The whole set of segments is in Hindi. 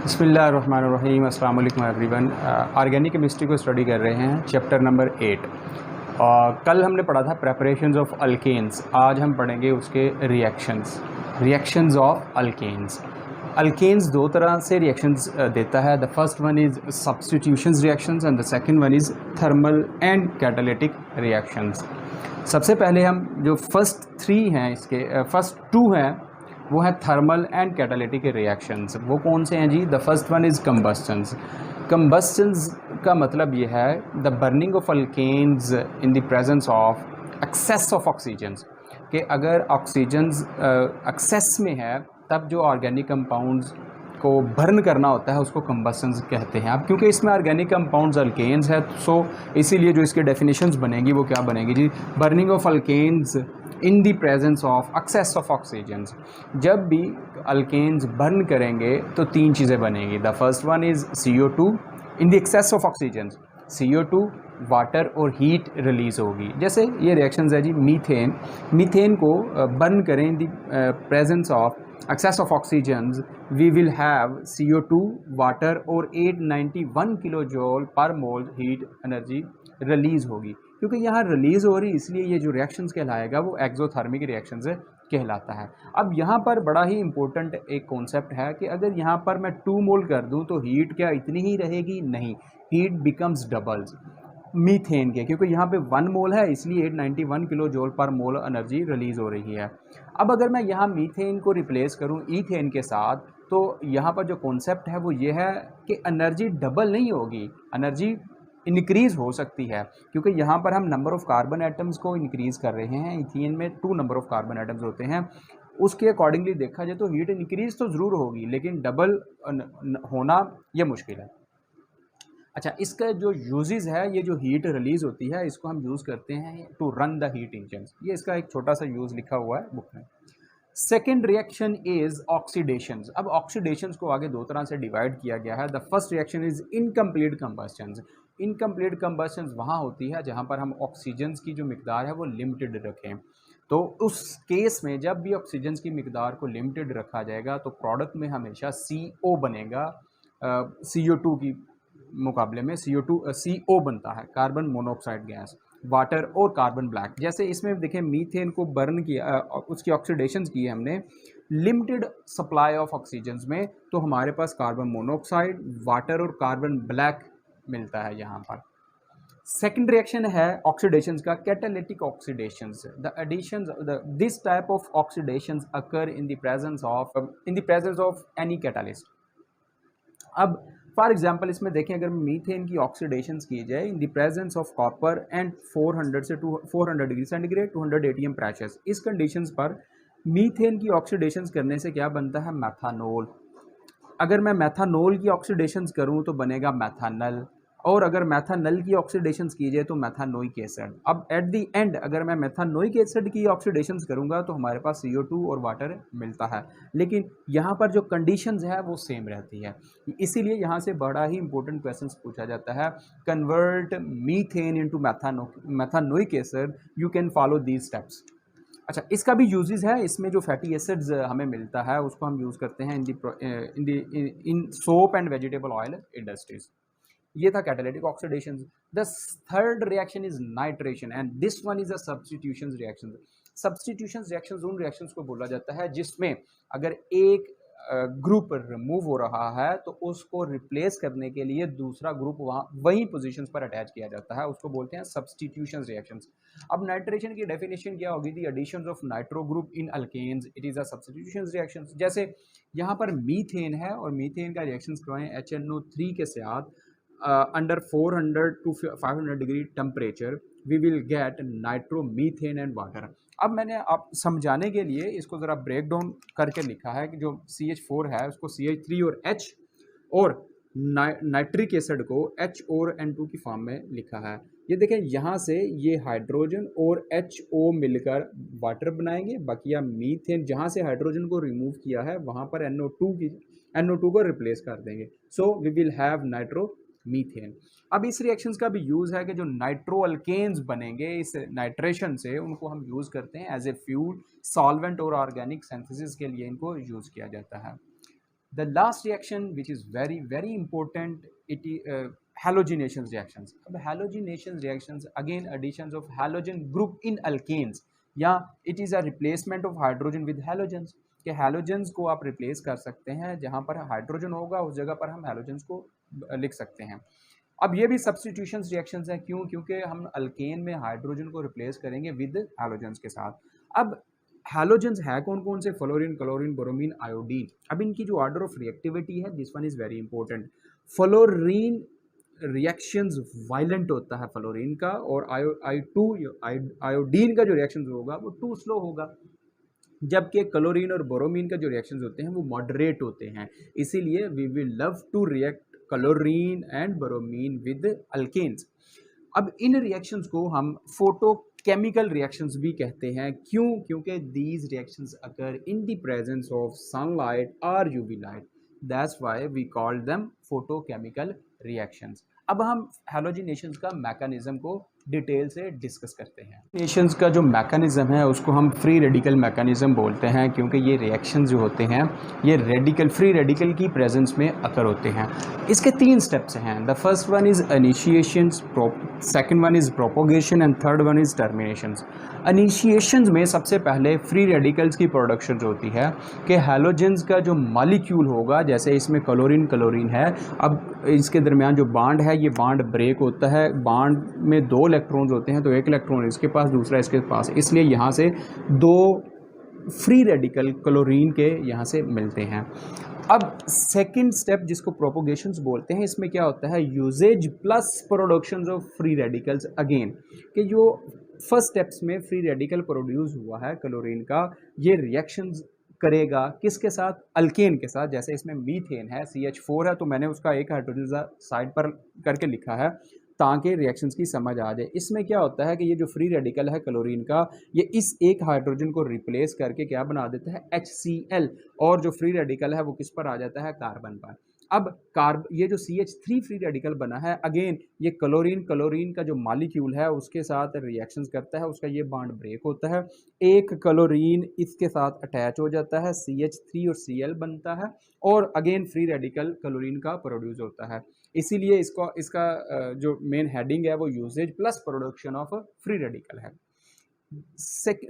बिस्मिल्लाहिर्रहमानिर्रहीम अस्सलाम वालेकुम एवरीवन। ऑर्गेनिक केमिस्ट्री को स्टडी कर रहे हैं, चैप्टर नंबर 8। और कल हमने पढ़ा था प्रेपरेशंस ऑफ अल्केन्स। आज हम पढ़ेंगे उसके रिएक्शंस ऑफ अल्केन्स। अल्केन्स दो तरह से रिएक्शंस देता है। The first one is substitutions reactions and the second one is thermal and catalytic reactions. सबसे पहले हम जो फर्स्ट थ्री हैं, इसके फर्स्ट टू हैं, वो है थर्मल एंड कैटालिटिक रिएक्शंस। वो कौन से हैं जी? The first one is combustions. Combustions का मतलब ये है the burning of alkanes in the presence of excess of oxygens, कि अगर ऑक्सीजन्स एक्सेस में है तब जो ऑर्गेनिक कंपाउंड्स को बर्न करना होता है उसको कंबस्टन्स कहते हैं। अब क्योंकि इसमें ऑर्गेनिक कंपाउंड्स अल्केन्स है, सो इसीलिए जो इसके डेफिनेशंस बनेगी वो क्या बनेगी जी? Burning of alkanes in the presence of excess of oxygens. जब भी अल्केन्स बर्न करेंगे तो तीन चीज़ें बनेंगी। The first one is CO2 in the excess of oxygens. CO2, water और हीट रिलीज़ होगी। जैसे ये रिएक्शंस है जी, मीथेन को बर्न करें in the presence of excess of oxygens, we will have CO2, water और 891 किलो जूल पर मोल हीट एनर्जी रिलीज़ होगी। क्योंकि यहाँ रिलीज़ हो रही, इसलिए ये जो रिएक्शंस कहलाएगा वो एक्सोथर्मिक रिएक्शंस कहलाता है। अब यहाँ पर बड़ा ही इंपॉर्टेंट एक कॉन्सेप्ट है कि अगर यहाँ पर मैं 2 मोल कर दूँ तो हीट क्या इतनी ही रहेगी? नहीं, हीट बिकम्स डबल्स मीथेन के, क्योंकि यहाँ पे 1 मोल है इसलिए 891 किलो जूल पर मोल एनर्जी रिलीज़ हो रही है। अब अगर मैं यहाँ मीथेन को रिप्लेस करूँ ईथेन के साथ, तो यहाँ पर जो कॉन्सेप्ट है वो ये है कि एनर्जी डबल नहीं होगी, एनर्जी इंक्रीज़ हो सकती है, क्योंकि यहाँ पर हम नंबर ऑफ़ कार्बन एटम्स को इंक्रीज़ कर रहे हैं। इथेन में 2 नंबर ऑफ़ कार्बन एटम्स होते हैं, उसके अकॉर्डिंगली देखा जाए तो हीट इंक्रीज़ तो ज़रूर होगी, लेकिन डबल होना ये मुश्किल है। अच्छा, इसका जो यूजेस है, ये जो हीट रिलीज़ होती है इसको हम यूज़ करते हैं to run the heat engines. ये इसका एक छोटा सा यूज़ लिखा हुआ है बुक में। Second reaction is oxidations. अब ऑक्सीडेशंस को आगे दो तरह से डिवाइड किया गया है। The first reaction is incomplete combustions. Incomplete combustions वहाँ होती है जहाँ पर हम ऑक्सीजन्स की जो मिकदार है वो लिमिटेड रखें। तो उस केस में जब भी ऑक्सीजन्स की मिकदार को लिमिटेड रखा जाएगा तो प्रोडक्ट में हमेशा CO बनेगा। CO2 की मुकाबले में CO बनता है, कार्बन मोनोऑक्साइड गैस, वाटर और कार्बन ब्लैक। जैसे इसमें देखें मीथेन को बर्न किया, उसकी ऑक्सीडेशंस की है हमने लिमिटेड सप्लाई ऑफ ऑक्सीजन्स में, तो हमारे पास कार्बन मोनोऑक्साइड, वाटर और कार्बन ब्लैक मिलता है यहाँ पर। सेकेंड रिएक्शन है ऑक्सीडेशंस का catalytic oxidations. The additions this type of oxidations occur in the presence of any catalyst. अब फॉर एग्जाम्पल इसमें देखें, अगर मीथेन की ऑक्सीडेशंस की जाए in the presence of copper and 400 से 400 डिग्री सेंटीग्रेड 200 ATM प्रेशर्स, इस कंडीशंस पर मीथेन की ऑक्सीडेशंस करने से क्या बनता है? मैथानॉल। अगर मैं मैथानॉल की ऑक्सीडेशंस करूं तो बनेगा मैथानल, और अगर मैथानल की ऑक्सीडेशंस की जाए तो मैथानोइक एसिड। अब एट दी एंड अगर मैं मैथानोइक एसिड की ऑक्सीडेशंस करूंगा तो हमारे पास CO2 और वाटर मिलता है, लेकिन यहाँ पर जो कंडीशंस है वो सेम रहती है। इसीलिए यहाँ से बड़ा ही इंपॉर्टेंट क्वेश्चन पूछा जाता है, convert methane into methanoic acid, you can follow these steps. अच्छा, इसका भी यूजेस है। इसमें जो फैटी एसिड्स हमें मिलता है उसको हम यूज़ करते हैं इन soap and vegetable oil industries. ये था catalytic oxidation. The third reaction is nitration and this one is a substitution reaction. Substitution reactions उन रिएक्शंस को बोला जाता है जिसमें अगर एक ग्रुप रिमूव हो रहा है तो उसको रिप्लेस करने के लिए दूसरा ग्रुप वही पोजीशंस पर अटैच किया जाता है, उसको बोलते हैं सब्स्टिट्यूशन रिएक्शंस। अब नाइट्रेशन की डेफिनेशन क्या होगी? The addition of nitro group in alkanes, it is a substitution reaction. जैसे यहाँ पर मीथेन है और मीथेन का रिएक्शंस करवाएं HNO3 के साथ under 400 to 500 degree temperature, we will get nitromethane and water. अब मैंने आप समझाने के लिए इसको ज़रा ब्रेक डाउन करके लिखा है कि जो CH4 है उसको CH3 और H और नाइट्रिक एसिड को H और N2 की फॉर्म में लिखा है। ये देखें, यहाँ से ये हाइड्रोजन और HO मिलकर वाटर बनाएंगे, बाकी या मीथेन जहाँ से हाइड्रोजन को रिमूव किया है वहाँ पर NO2 को रिप्लेस कर देंगे। So we will have nitro methane. अब इस रिएक्शंस का भी यूज़ है कि जो नाइट्रो अल्केन्स बनेंगे इस नाइट्रेशन से, उनको हम यूज़ करते हैं एज ए फ्यूल, सॉल्वेंट और ऑर्गेनिक सिंथेसिस के लिए इनको यूज़ किया जाता है। The last reaction which is very very important, it halogenation reactions. अब halogenation reactions again additions of halogen group in alkanes, या it is a replacement of hydrogen with halogens, कि halogens को आप replace कर सकते हैं, जहाँ पर हाइड्रोजन होगा उस जगह पर हम halogens को लिख सकते हैं। अब ये भी सब्स्टिट्यूशन रिएक्शंस हैं, क्यों? क्योंकि हम अल्केन में हाइड्रोजन को रिप्लेस करेंगे विद हैलोजेंस के साथ। अब हैलोजेंस है कौन कौन से? Fluorine, chlorine, bromine, iodine. अब इनकी जो ऑर्डर ऑफ रिएक्टिविटी है, this one is very important. Fluorine reactions violent होता है फ्लोरीन का, और आयोडीन का जो रिएक्शन होगा वो टू स्लो होगा, जबकि क्लोरीन और बोरोमीन का जो रिएक्शंस होते हैं वो मॉडरेट होते हैं। इसीलिए we will love to react chlorine and bromine with alkanes. अब इन रिएक्शंस को हम फोटोकेमिकल रिएक्शंस भी कहते हैं, क्यों? क्योंकि these reactions occur in the presence of sunlight और UV light, that's why we call them photochemical reactions. अब हम हैलोजिनेशंस का मैकेनिज्म को डिटेल से डिस्कस करते हैं। नेशंस का जो मैकेनिज्म है उसको हम फ्री रेडिकल मैकेनिज्म बोलते हैं, क्योंकि ये रिएक्शन जो होते हैं ये रेडिकल, फ्री रेडिकल की प्रेजेंस में अकर होते हैं। इसके 3 स्टेप्स हैं। The first one is initiation, second one is propagation and third one is terminations. इनिशिएशंस में सबसे पहले फ्री रेडिकल्स की प्रोडक्शन जो होती है कि हैलोजेंस का जो मॉलिक्यूल होगा, जैसे इसमें क्लोरीन है, अब इसके दरमियान जो बॉन्ड है ये बॉन्ड ब्रेक होता है। बॉन्ड में 2 इलेक्ट्रॉन्स होते हैं, तो एक इलेक्ट्रॉन इसके पास, दूसरा इसके पास, इसलिए यहाँ से 2 फ्री रेडिकल क्लोरीन के यहाँ से मिलते हैं। अब सेकंड स्टेप जिसको प्रोपोगेशंस बोलते हैं, इसमें क्या होता है? Uses plus production of free radicals again, कि जो फर्स्ट स्टेप्स में फ्री रेडिकल प्रोड्यूस हुआ है क्लोरीन का, ये रिएक्शंस करेगा किसके साथ? अल्केन के साथ। जैसे इसमें मीथेन है, CH4 है, तो मैंने उसका एक हाइड्रोजन साइड पर करके लिखा है ताकि रिएक्शंस की समझ आ जाए। इसमें क्या होता है कि ये जो फ्री रेडिकल है क्लोरीन का, ये इस एक हाइड्रोजन को रिप्लेस करके क्या बना देता है? HCl, और जो फ्री रेडिकल है वो किस पर आ जाता है? कार्बन पर। अब ये जो CH3 फ्री रेडिकल बना है, अगेन ये क्लोरीन का जो मॉलिक्यूल है उसके साथ रिएक्शंस करता है, उसका ये बॉन्ड ब्रेक होता है, एक क्लोरीन इसके साथ अटैच हो जाता है, CH3 और Cl बनता है, और अगेन फ्री रेडिकल क्लोरीन का प्रोड्यूस होता है। इसीलिए इसका जो मेन हेडिंग है वो uses plus production of free radical है।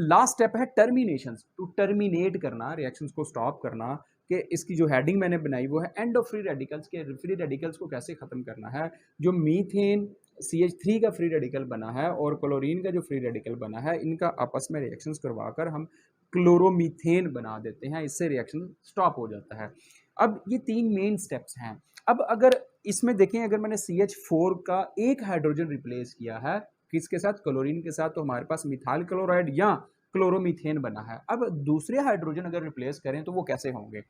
लास्ट स्टेप है टर्मिनेशन, टू टर्मिनेट करना, रिएक्शंस को स्टॉप करना, कि इसकी जो हेडिंग मैंने बनाई वो है एंड ऑफ फ्री रेडिकल्स, के फ्री रेडिकल्स को कैसे ख़त्म करना है। जो मीथेन CH3 का फ्री रेडिकल बना है और क्लोरीन का जो फ्री रेडिकल बना है, इनका आपस में रिएक्शंस करवाकर हम क्लोरोमीथेन बना देते हैं, इससे रिएक्शन स्टॉप हो जाता है। अब ये 3 मेन स्टेप्स हैं। अब अगर इसमें देखें, अगर मैंने CH4 का एक हाइड्रोजन रिप्लेस किया है किसके साथ? क्लोरीन के साथ, तो हमारे पास मिथाइल क्लोराइड या क्लोरोमीथेन बना है। अब दूसरे हाइड्रोजन अगर रिप्लेस करें तो वो कैसे होंगे?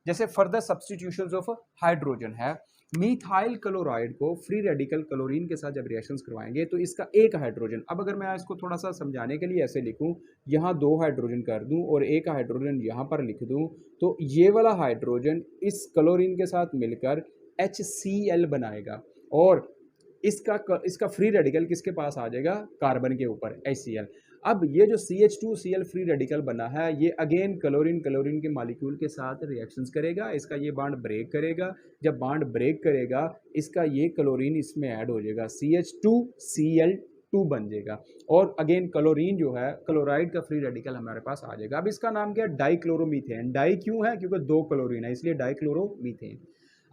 जैसे फर्दर सब्स्टिट्यूशंस ऑफ हाइड्रोजन है, मिथाइल क्लोराइड को फ्री रेडिकल क्लोरीन के साथ जब रिएक्शंस करवाएंगे तो इसका एक हाइड्रोजन, अब अगर मैं इसको थोड़ा सा समझाने के लिए ऐसे लिखूं, यहाँ 2 हाइड्रोजन कर दूं और एक हाइड्रोजन यहाँ पर लिख दूं, तो ये वाला हाइड्रोजन इस क्लोरीन के साथ मिलकर HCl बनाएगा, और इसका फ्री रेडिकल किसके पास आ जाएगा? कार्बन के ऊपर, HCl। अब ये जो CH2Cl फ्री रेडिकल बना है, ये अगेन क्लोरीन के मॉलिक्यूल के साथ रिएक्शंस करेगा, इसका ये बॉन्ड ब्रेक करेगा। जब बॉन्ड ब्रेक करेगा, इसका ये क्लोरीन इसमें ऐड हो जाएगा, CH2Cl2 बन जाएगा, और अगेन क्लोरीन जो है, क्लोराइड का फ्री रेडिकल हमारे पास आ जाएगा। अब इसका नाम क्या है? डाइक्लोरोमीथेन। डाई क्यों है? क्योंकि 2 क्लोरीन है, इसलिए डाइक्लोरोमीथेन।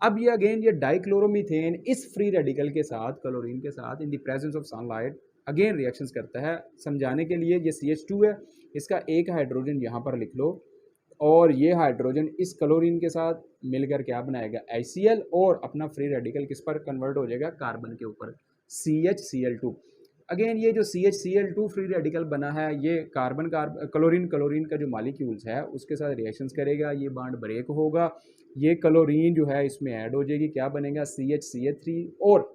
अब ये अगेन ये डाइक्लोरोमीथेन इस फ्री रेडिकल के साथ, क्लोरीन के साथ, इन the presence of sunlight again reactions करता है। समझाने के लिए ये CH2 है, इसका एक हाइड्रोजन यहाँ पर लिख लो, और ये हाइड्रोजन इस क्लोरीन के साथ मिलकर क्या बनाएगा? HCl, और अपना फ्री रेडिकल किस पर कन्वर्ट हो जाएगा? कार्बन के ऊपर, CHCl2। अगेन ये जो CHCl2 फ्री रेडिकल बना है, ये क्लोरीन का जो मॉलिक्यूल्स है उसके साथ रिएक्शंस करेगा, ये बॉन्ड ब्रेक होगा, ये क्लोरीन जो है इसमें ऐड हो जाएगी, क्या बनेगा? CHCl3 और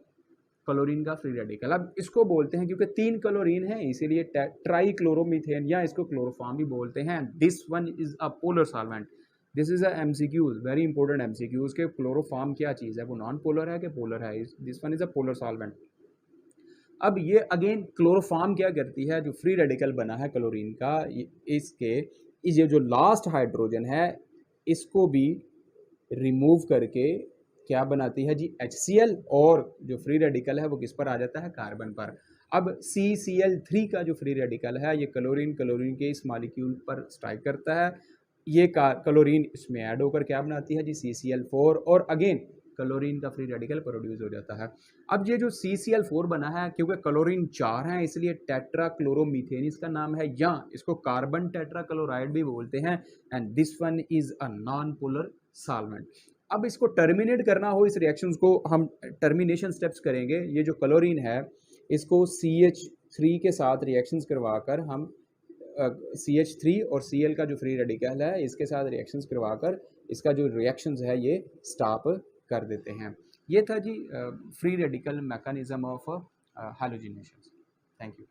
क्लोरीन का फ्री रेडिकल। अब इसको बोलते हैं, क्योंकि 3 क्लोरीन है इसीलिए ट्राइक्लोरोमीथेन, या इसको क्लोरोफॉर्म भी बोलते हैं। This one is a polar solvent. This is a MCQs, very important MCQs, के क्लोरोफॉर्म क्या चीज़ है, वो नॉन पोलर है कि पोलर है? This one is a polar solvent. अब ये अगेन क्लोरोफॉर्म क्या करती है? जो फ्री रेडिकल बना है क्लोरीन का, ये जो लास्ट हाइड्रोजन है इसको भी रिमूव करके क्या बनाती है जी, HCl, और जो फ्री रेडिकल है वो किस पर आ जाता है, कार्बन पर। अब CCl3 का जो फ्री रेडिकल है ये क्लोरीन के इस मॉलिक्यूल पर स्ट्राइक करता है, ये क्लोरीन इसमें ऐड होकर क्या बनाती है जी, CCl4, और अगेन क्लोरीन का फ्री रेडिकल प्रोड्यूस हो जाता है। अब ये जो CCl4 बना है, क्योंकि क्लोरीन 4 है इसलिए टेट्राक्लोरोमीथेन इसका नाम है, या इसको कार्बन टेट्राक्लोराइड भी बोलते हैं, and this one is a non polar solvent. अब इसको टर्मिनेट करना हो, इस रिएक्शंस को हम टर्मिनेशन स्टेप्स करेंगे। ये जो क्लोरीन है इसको CH3 के साथ रिएक्शंस करवाकर हम CH3 और Cl का जो फ्री रेडिकल है इसके साथ रिएक्शंस करवाकर इसका जो रिएक्शंस है ये स्टॉप कर देते हैं। ये था जी free radical mechanism of halogenation. Thank you.